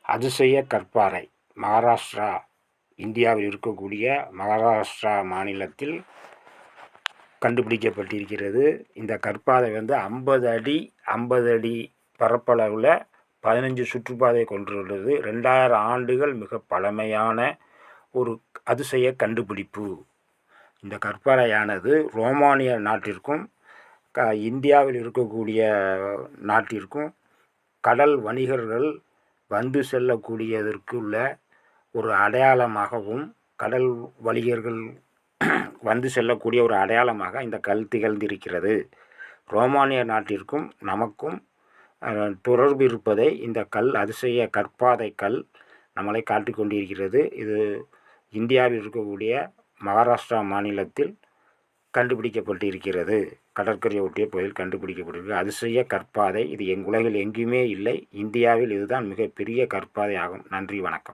அதிசய கற்பாறை மகாராஷ்டிரா இந்தியாவில் இருக்கக்கூடிய மகாராஷ்டிரா மாநிலத்தில் கண்டுபிடிக்கப்பட்டிருக்கிறது. இந்த கற்பாறை 50 அடி பரப்பளவில் 15 சுற்றுப்பாதை கொண்டுள்ளது. 2000 ஆண்டுகள் மிக பழமையான ஒரு அதிசய கண்டுபிடிப்பு. இந்த கற்பாறையானது ரோமானிய நாட்டிற்கும் இந்தியாவில் இருக்கக்கூடிய நாட்டிற்கும் கடல் வணிகர்கள் வந்து செல்லக்கூடியதற்கு உள்ள ஒரு அடையாளமாகவும், கடல் வணிகர்கள் வந்து செல்லக்கூடிய ஒரு அடையாளமாக இந்த கல் திகழ்ந்திருக்கிறது. ரோமானிய நாட்டிற்கும் நமக்கும் தொடர்பு இருப்பதை இந்த கல், அதிசய கற்பாறை கல் நம்மளை காட்டிக் கொண்டிருக்கிறது. இது இந்தியாவில் இருக்கக்கூடிய மகாராஷ்டிரா மாநிலத்தில் கண்டுபிடிக்கப்பட்டிருக்கிறது. கடற்கரையை ஒட்டிய பகுதியில் கண்டுபிடிக்கப்பட்டிருக்கு அதிசய கற்பாதை. இது உலகில் எங்கேயுமே இல்லை. இந்தியாவில் இதுதான் மிகப்பெரிய கற்பாதை ஆகும். நன்றி, வணக்கம்.